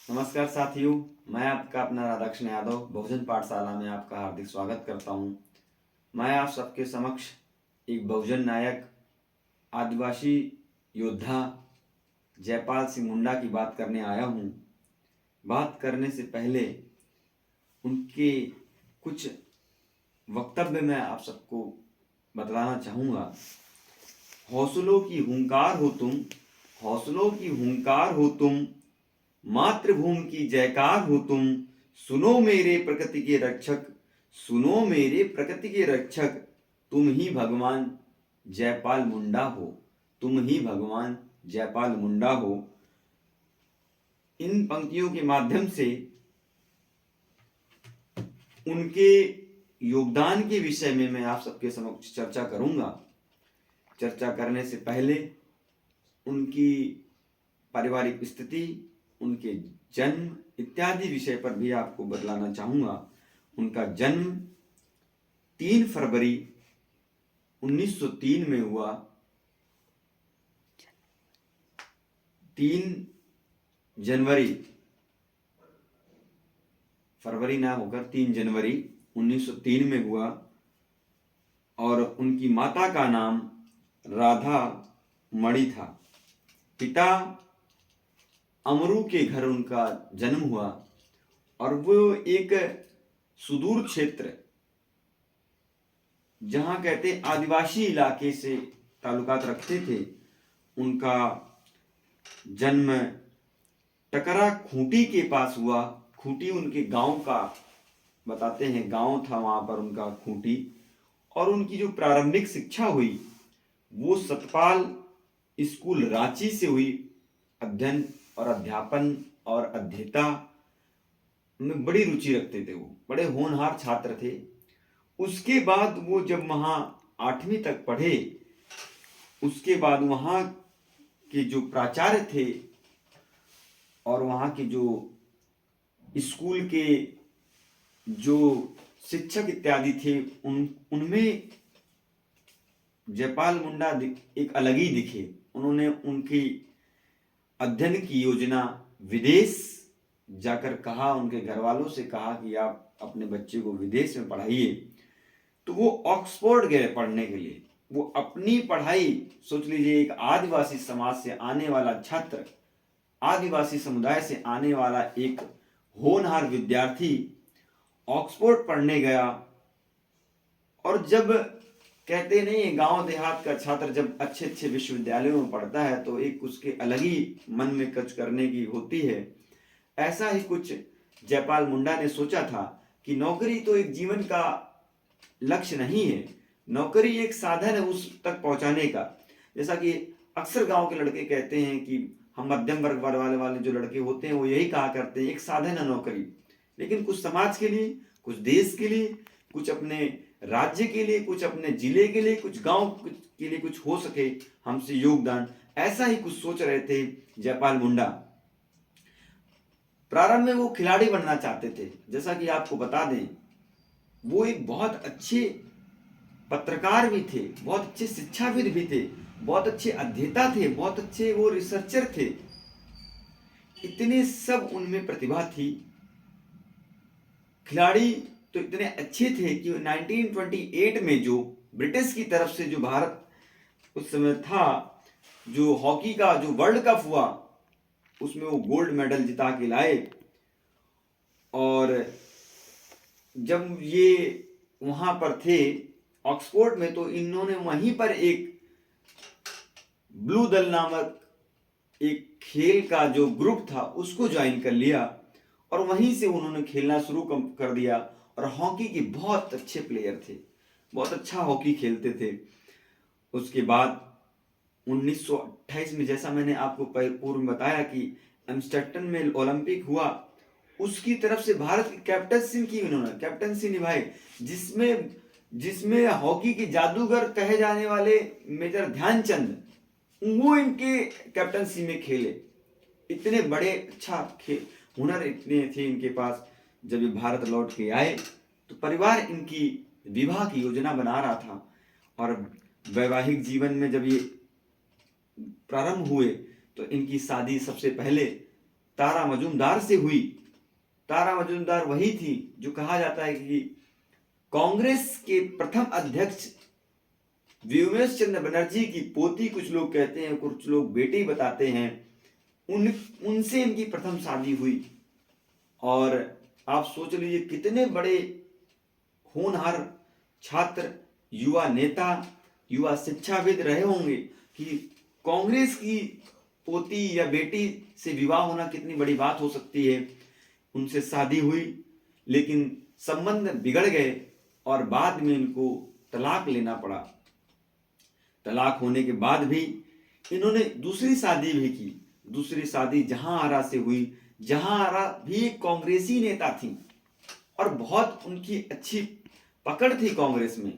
नमस्कार साथियों, मैं आपका अपना राधाकृष्ण यादव बहुजन पाठशाला में आपका हार्दिक स्वागत करता हूं। मैं आप सबके समक्ष एक बहुजन नायक आदिवासी योद्धा जयपाल सिंह मुंडा की बात करने आया हूं। बात करने से पहले उनके कुछ वक्तव्य मैं आप सबको बतलाना चाहूँगा। हौसलों की हुंकार हो तुम, हौसलों की हुंकार हो तुम, मातृभूमि की जयकार हो तुम। सुनो मेरे प्रकृति के रक्षक, सुनो मेरे प्रकृति के रक्षक, तुम ही भगवान जयपाल मुंडा हो, तुम ही भगवान जयपाल मुंडा हो। इन पंक्तियों के माध्यम से उनके योगदान के विषय में मैं आप सबके समक्ष चर्चा करूंगा। चर्चा करने से पहले उनकी पारिवारिक स्थिति, उनके जन्म इत्यादि विषय पर भी आपको बतलाना चाहूँगा। उनका जन्म 3 फरवरी 1903 में हुआ। 3 जनवरी, फरवरी ना होकर 3 जनवरी 1903 में हुआ। और उनकी माता का नाम राधा मणि था। पिता अमरू के घर उनका जन्म हुआ और वो एक सुदूर क्षेत्र, जहां कहते आदिवासी इलाके से ताल्लुकात रखते थे। उनका जन्म टकरा खूंटी के पास हुआ। खूंटी उनके गांव का बताते हैं, गांव था वहां पर उनका खूंटी। और उनकी जो प्रारंभिक शिक्षा हुई वो सतपाल स्कूल रांची से हुई। अध्ययन और अध्यापन और अध्येता में बड़ी रुचि रखते थे, वो बड़े होनहार छात्र थे। उसके बाद वो जब वहाँ 8वीं तक पढ़े, उसके बाद वहाँ के जो प्राचार्य थे और वहाँ के जो स्कूल के जो शिक्षक इत्यादि थे, उनमें जयपाल मुंडा एक अलग ही दिखे। उन्होंने उनकी अध्ययन की योजना विदेश जाकर कहा, उनके घर वालों से कहा कि आप अपने बच्चे को विदेश में पढ़ाइए। तो वो ऑक्सफोर्ड गए पढ़ने के लिए। वो अपनी पढ़ाई, सोच लीजिए, एक आदिवासी समाज से आने वाला छात्र, आदिवासी समुदाय से आने वाला एक होनहार विद्यार्थी ऑक्सफोर्ड पढ़ने गया। और जब कहते नहीं, गांव देहात का छात्र जब अच्छे अच्छे विश्वविद्यालयों में पढ़ता है तो एक उसके अलग ही मन में कुछ करने की होती है। ऐसा ही कुछ जयपाल मुंडा ने सोचा था कि नौकरी तो एक जीवन का लक्ष्य नहीं है, नौकरी एक साधन है उस तक पहुंचाने का। जैसा कि अक्सर गांव के लड़के कहते हैं कि हम मध्यम वर्ग वाले जो लड़के होते हैं वो यही कहा करते हैं, एक साधन है नौकरी। लेकिन कुछ समाज के लिए, कुछ देश के लिए, कुछ अपने राज्य के लिए, कुछ अपने जिले के लिए, कुछ गांव के लिए कुछ हो सके हमसे योगदान, ऐसा ही कुछ सोच रहे थे जयपाल मुंडा। प्रारंभ में वो खिलाड़ी बनना चाहते थे। जैसा कि आपको बता दें, वो एक बहुत अच्छे पत्रकार भी थे, बहुत अच्छे शिक्षाविद भी थे, बहुत अच्छे अध्येता थे, बहुत अच्छे वो रिसर्चर थे। इतने सब उनमें प्रतिभा थी। खिलाड़ी तो इतने अच्छे थे कि 1928 में जो ब्रिटिश की तरफ से जो भारत उस समय था, जो हॉकी का जो वर्ल्ड कप हुआ, उसमें वो गोल्ड मेडल जिता के लाए। और जब ये वहां पर थे ऑक्सफोर्ड में, तो इन्होंने वहीं पर एक ब्लू दल नामक एक खेल का जो ग्रुप था उसको ज्वाइन कर लिया और वहीं से उन्होंने खेलना शुरू कर दिया। और हॉकी के बहुत अच्छे प्लेयर थे, बहुत अच्छा हॉकी खेलते थे। उसके बाद 1928 में, जैसा मैंने आपको पूर्व में बताया कि एम्स्टर्डम में ओलंपिक हुआ, उसकी तरफ से भारत की कैप्टनसी की, उन्होंने कैप्टनसी निभाई, जिसमें जिसमें हॉकी के जादूगर कहे जाने वाले मेजर ध्यानचंद, वो इनके कैप्टनसी में खेले। इतने बड़े अच्छा हुनर इतने थे इनके पास। जब ये भारत लौट के आए तो परिवार इनकी विवाह की योजना बना रहा था। और वैवाहिक जीवन में जब ये प्रारंभ हुए तो इनकी शादी सबसे पहले तारा मजूमदार से हुई। तारा मजूमदार वही थी जो कहा जाता है कि कांग्रेस के प्रथम अध्यक्ष व्योमेश चंद्र बनर्जी की पोती, कुछ लोग कहते हैं, कुछ लोग बेटी बताते हैं, उनसे इनकी प्रथम शादी हुई। और आप सोच लीजिए कितने बड़े होनहार छात्र, युवा नेता, युवा शिक्षाविद रहे होंगे कि कांग्रेस की पोती या बेटी से विवाह होना कितनी बड़ी बात हो सकती है। उनसे शादी हुई, लेकिन संबंध बिगड़ गए और बाद में इनको तलाक लेना पड़ा। तलाक होने के बाद भी इन्होंने दूसरी शादी भी की। दूसरी शादी जहां आरा से हुई। जहां आरा भी एक कांग्रेसी नेता थी और बहुत उनकी अच्छी पकड़ थी कांग्रेस में।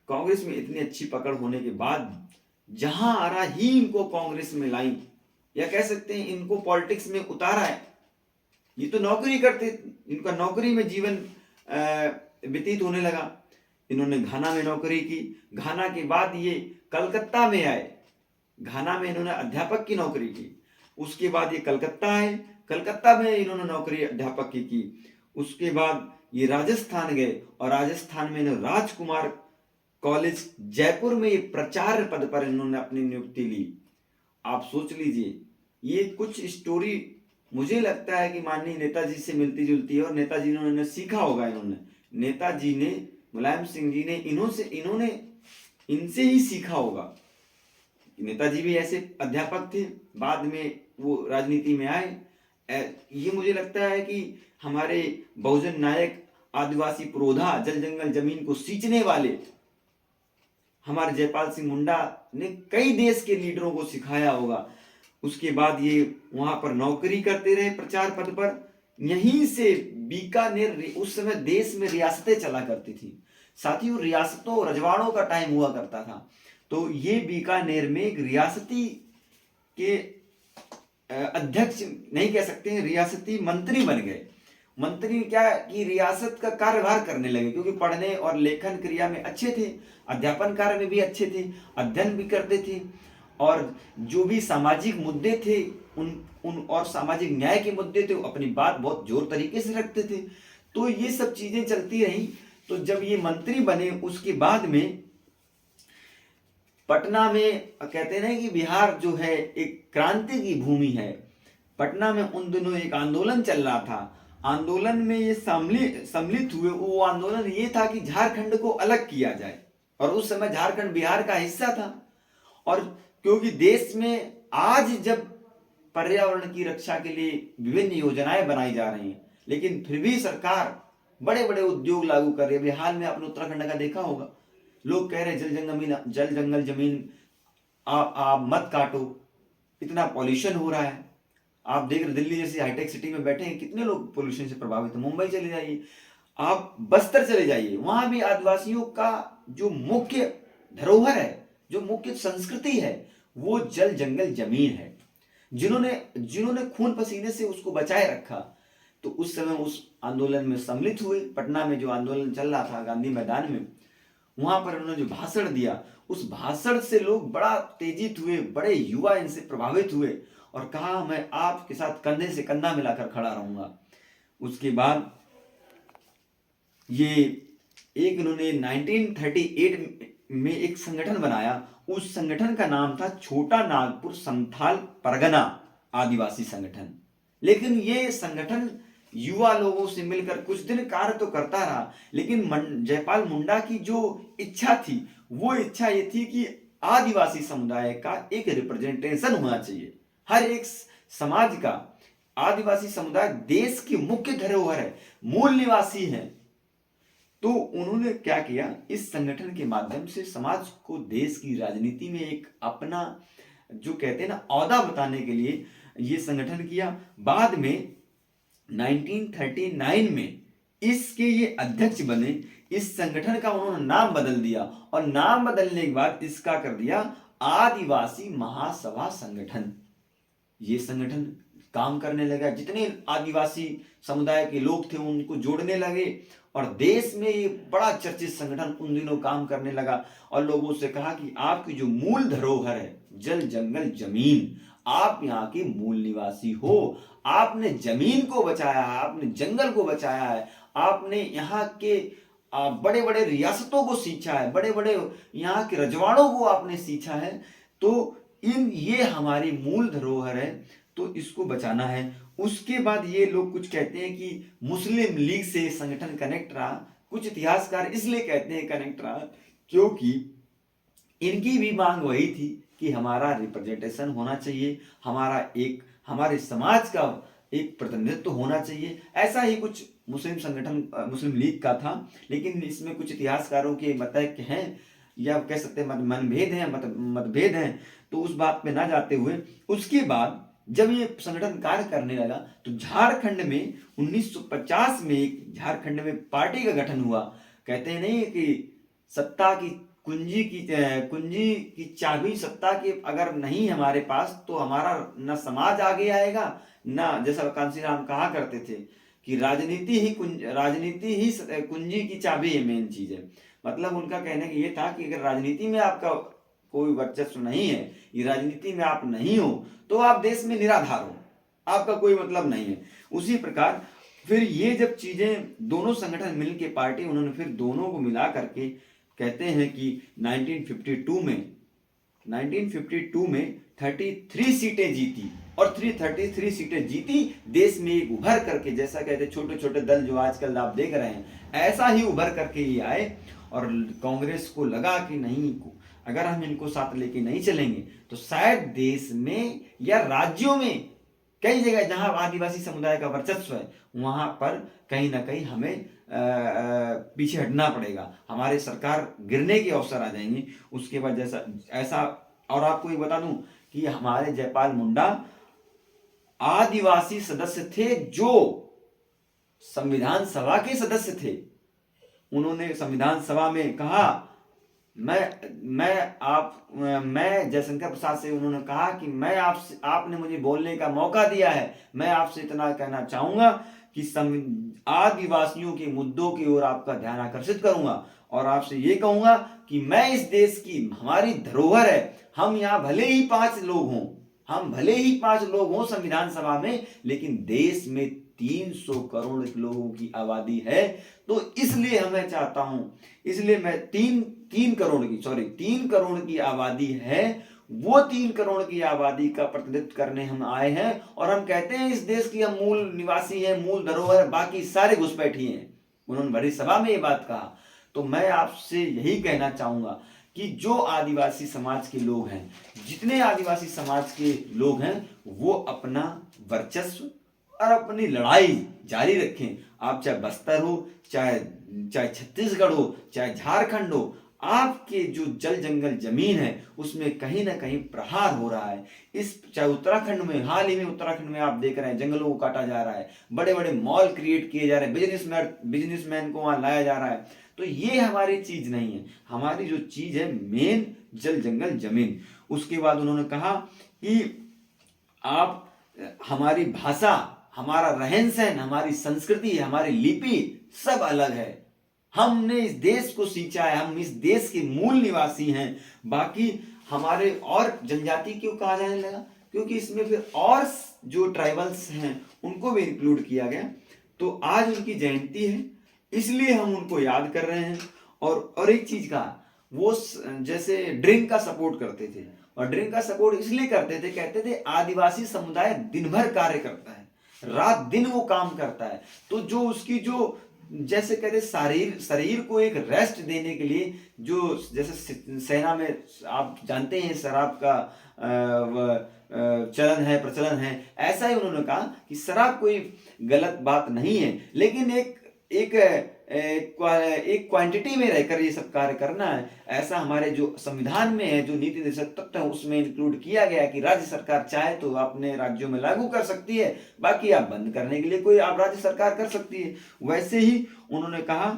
कांग्रेस में इतनी अच्छी पकड़ होने के बाद जहां आरा ही इनको कांग्रेस में लाई, या कह सकते हैं इनको पॉलिटिक्स में उतारा है। ये तो नौकरी करते, इनका नौकरी में जीवन व्यतीत होने लगा। इन्होंने घाना में नौकरी की। घाना के बाद ये कलकत्ता में आए। घाना में इन्होंने अध्यापक की नौकरी की। उसके बाद ये कलकत्ता आए। कलकत्ता में इन्होंने नौकरी अध्यापक की। उसके बाद ये राजस्थान गए और राजस्थान में इन्होंने राजकुमार कॉलेज जयपुर में ये प्राचार्य पद पर इन्होंने अपनी नियुक्ति ली। आप सोच लीजिए, ये कुछ स्टोरी मुझे लगता है कि माननीय नेताजी से मिलती जुलती है, और नेताजी ने उन्होंने सीखा होगा। इन्होंने, नेताजी ने, मुलायम सिंह जी ने इन्होंने इनसे ही सीखा होगा। नेताजी भी ऐसे अध्यापक थे, बाद में वो राजनीति में आए। ये मुझे लगता है कि हमारे बहुजन नायक, आदिवासी पुरोधा, जल जंगल जमीन को सींचने वाले हमारे जयपाल सिंह मुंडा ने कई देश के लीडरों को सिखाया होगा। उसके बाद ये वहां पर नौकरी करते रहे प्रचार पद पर। यहीं से बीकानेर, उस समय देश में रियासतें चला करती थी साथियों, रियासतों, रजवाड़ों का टाइम हुआ करता था। तो ये बीकानेर में एक रियासती के अध्यक्ष नहीं कह सकते हैं, रियासती मंत्री बन गए। मंत्री क्या कि रियासत का कार्यभार करने लगे, क्योंकि पढ़ने और लेखन क्रिया में अच्छे थे, अध्यापन कार्य में भी अच्छे थे, अध्ययन भी करते थे, और जो भी सामाजिक मुद्दे थे उन और सामाजिक न्याय के मुद्दे थे, वो अपनी बात बहुत जोर तरीके से रखते थे। तो ये सब चीजें चलती रही। तो जब ये मंत्री बने, उसके बाद में पटना में, कहते हैं कि बिहार जो है एक क्रांति की भूमि है। पटना में उन दिनों एक आंदोलन चल रहा था। आंदोलन में ये सम्मिलित हुए। वो आंदोलन ये था कि झारखंड को अलग किया जाए, और उस समय झारखंड बिहार का हिस्सा था। और क्योंकि देश में आज जब पर्यावरण की रक्षा के लिए विभिन्न योजनाएं बनाई जा रही हैं, लेकिन फिर भी सरकार बड़े बड़े उद्योग लागू कर रही है। अभी हाल में आपने उत्तराखंड का देखा होगा, लोग कह रहे हैं जल जंगल जमीन आप मत काटो, इतना पॉल्यूशन हो रहा है। आप देख रहे दिल्ली जैसी हाईटेक सिटी में बैठे हैं, कितने लोग पोल्यूशन से प्रभावित हैं। मुंबई चले जाइए, आप बस्तर चले जाइए, वहां भी आदिवासियों का जो मुख्य धरोहर है, जो मुख्य संस्कृति है, वो जल जंगल जमीन है, जिन्होंने खून पसीने से उसको बचाए रखा। तो उस समय उस आंदोलन में सम्मिलित हुए। पटना में जो आंदोलन चल रहा था गांधी मैदान में, वहां पर उन्होंने जो भाषण दिया, उस भाषण से लोग बड़ा उत्तेजित हुए, बड़े युवा इनसे प्रभावित हुए, और कहा मैं आपके साथ कंधे से कंधा मिलाकर खड़ा रहूंगा। उसके बाद ये एक इन्होंने 1938 में एक संगठन बनाया। उस संगठन का नाम था छोटा नागपुर संथाल परगना आदिवासी संगठन। लेकिन ये संगठन युवा लोगों से मिलकर कुछ दिन कार्य तो करता रहा, लेकिन जयपाल मुंडा की जो इच्छा थी, वो इच्छा ये थी कि आदिवासी समुदाय का एक रिप्रेजेंटेशन होना चाहिए। हर एक समाज का आदिवासी समुदाय देश की मुख्य धरोहर है, मूल निवासी है। तो उन्होंने क्या किया, इस संगठन के माध्यम से समाज को देश की राजनीति में एक अपना, जो कहते हैं ना, औहदा बताने के लिए ये संगठन किया। बाद में 1939 में इसके ये अध्यक्ष बने। इस संगठन का उन्होंने नाम बदल दिया, और नाम बदलने के बाद इसका कर दिया आदिवासी महासभा संगठन। ये संगठन काम करने लगा, जितने आदिवासी समुदाय के लोग थे उनको जोड़ने लगे, और देश में ये बड़ा चर्चित संगठन उन दिनों काम करने लगा। और लोगों से कहा कि आपकी जो मूल धरोहर है, जल जंगल जमीन, आप यहाँ के मूल निवासी हो, आपने जमीन को बचाया है, आपने जंगल को बचाया है, आपने यहाँ के बड़े बड़े रियासतों को सींचा है, बड़े बड़े यहाँ के रजवाड़ों को आपने सींचा है, तो ये हमारी मूल धरोहर है, तो इसको बचाना है। उसके बाद ये लोग कुछ कहते हैं कि मुस्लिम लीग से संगठन कनेक्ट रहा। कुछ इतिहासकार इसलिए कहते हैं कनेक्ट रहा क्योंकि इनकी भी मांग वही थी कि हमारा रिप्रेजेंटेशन होना चाहिए, हमारे समाज का एक प्रतिनिधित्व होना चाहिए। ऐसा ही कुछ मुस्लिम संगठन मुस्लिम लीग का था, लेकिन इसमें कुछ इतिहासकारों के मत हैं या कह सकते हैं मतभेद हैं, तो उस बात पे ना जाते हुए उसके बाद जब ये संगठन कार्य करने लगा तो झारखंड में 1950 में एक झारखंड में पार्टी का गठन हुआ। कहते हैं नहीं कि सत्ता की कुंजी की चाबी सत्ता की अगर नहीं हमारे पास तो हमारा न समाज आगे आएगा, ना, जैसा कांशीराम कहा करते थे कि राजनीति ही कुंजी की चाबी है, मेन चीज है। मतलब उनका कहने का ये था कि अगर राजनीति में आपका कोई वर्चस्व नहीं है, ये राजनीति में आप नहीं हो, तो आप देश में निराधार हो, आपका कोई मतलब नहीं है। उसी प्रकार फिर ये जब चीजें दोनों संगठन मिल के पार्टी, उन्होंने फिर दोनों को मिला करके कहते हैं कि 1952 में 33 सीटें जीती, और 333 सीटें जीती, देश में एक उभर करके, जैसा कहते छोटे छोटे दल जो आजकल आप देख रहे हैं, ऐसा ही उभर करके ये आए। और कांग्रेस को लगा कि नहीं, अगर हम इनको साथ लेके नहीं चलेंगे तो शायद देश में या राज्यों में कई जगह जहां आदिवासी समुदाय का वर्चस्व है, वहां पर कहीं ना कहीं हमें पीछे हटना पड़ेगा, हमारे सरकार गिरने के अवसर आ जाएंगे। उसके बाद जैसा ऐसा, और आपको ये बता दूं कि हमारे जयपाल मुंडा आदिवासी सदस्य थे जो संविधान सभा के सदस्य थे। उन्होंने संविधान सभा में कहा, मैं जयशंकर प्रसाद से उन्होंने कहा कि मैं आपने मुझे बोलने का मौका दिया है, मैं आपसे इतना कहना चाहूंगा कि आदिवासियों के मुद्दों की ओर आपका ध्यान आकर्षित करूंगा, और आपसे ये कहूंगा कि मैं इस देश की, हमारी धरोहर है, हम यहाँ भले ही 5 लोग हों संविधान सभा में, लेकिन देश में 300 करोड़ लोगों की आबादी है। तो इसलिए मैं चाहता हूं, इसलिए मैं 3 करोड़ की आबादी है, वो 3 करोड़ की आबादी का प्रतिनिधित्व करने हम आए हैं, और हम कहते हैं इस देश की हम मूल निवासी हैं, मूल धरोहर, बाकी सारे घुसपैठी हैं। उन्होंने बड़ी सभा में ये बात कहा। तो मैं आपसे यही कहना चाहूंगा कि जो आदिवासी समाज के लोग हैं, जितने आदिवासी समाज के लोग हैं, वो अपना वर्चस्व और अपनी लड़ाई जारी रखें। आप चाहे बस्तर हो, चाहे छत्तीसगढ़ हो, चाहे झारखंड हो, आपके जो जल जंगल जमीन है उसमें कहीं ना कहीं प्रहार हो रहा है। चाहे उत्तराखंड में, हाल ही में उत्तराखंड में आप देख रहे हैं जंगलों को काटा जा रहा है, बड़े बड़े मॉल क्रिएट किए जा रहे हैं, बिजनेसमैन को वहां लाया जा रहा है। तो ये हमारी चीज नहीं है। हमारी जो चीज है मेन जल जंगल जमीन। उसके बाद उन्होंने कहा कि आप, हमारी भाषा, हमारा रहन सहन, हमारी संस्कृति, हमारी लिपि सब अलग है। हमने इस देश को सींचा है, हम इस देश के मूल निवासी हैं। बाकी हमारे और जनजाति क्यों कहा जाने लगा, क्योंकि इसमें फिर और जो ट्राइबल्स हैं उनको भी इंक्लूड किया गया। तो आज उनकी जयंती है, इसलिए हम उनको याद कर रहे हैं। और एक चीज का, वो जैसे ड्रिंक का सपोर्ट करते थे, और ड्रिंक का सपोर्ट इसलिए करते थे, कहते थे आदिवासी समुदाय दिन भर कार्य करता है, रात दिन वो काम करता है, तो जो उसकी जो जैसे कहते शरीर को एक रेस्ट देने के लिए, जो जैसे सेना में आप जानते हैं शराब का प्रचलन है, ऐसा ही उन्होंने कहा कि शराब कोई गलत बात नहीं है, लेकिन एक क्वांटिटी में रहकर ये सब कार्य करना है। ऐसा हमारे जो संविधान में है, जो नीति निर्देशक तत्व है, उसमें इंक्लूड किया गया कि राज्य सरकार चाहे तो अपने राज्यों में लागू कर सकती है, बाकी आप बंद करने के लिए कोई आप राज्य सरकार कर सकती है। वैसे ही उन्होंने कहा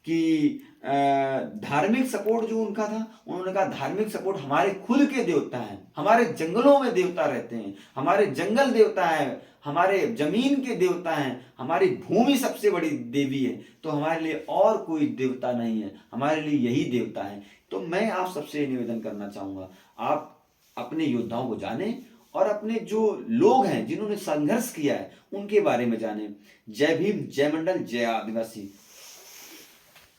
कि धार्मिक सपोर्ट जो उनका था, उन्होंने कहा धार्मिक सपोर्ट हमारे खुद के देवता हैं, हमारे जंगलों में देवता रहते हैं, हमारे जंगल देवता है, हमारे जमीन के देवता हैं, हमारी भूमि सबसे बड़ी देवी है, तो हमारे लिए और कोई देवता नहीं है, हमारे लिए यही देवता है। तो मैं आप सबसे निवेदन करना चाहूंगा, आप अपने योद्धाओं को जाने और अपने जो लोग हैं जिन्होंने संघर्ष किया है उनके बारे में जाने। जय भीम, जय मंडल, जय आदिवासी।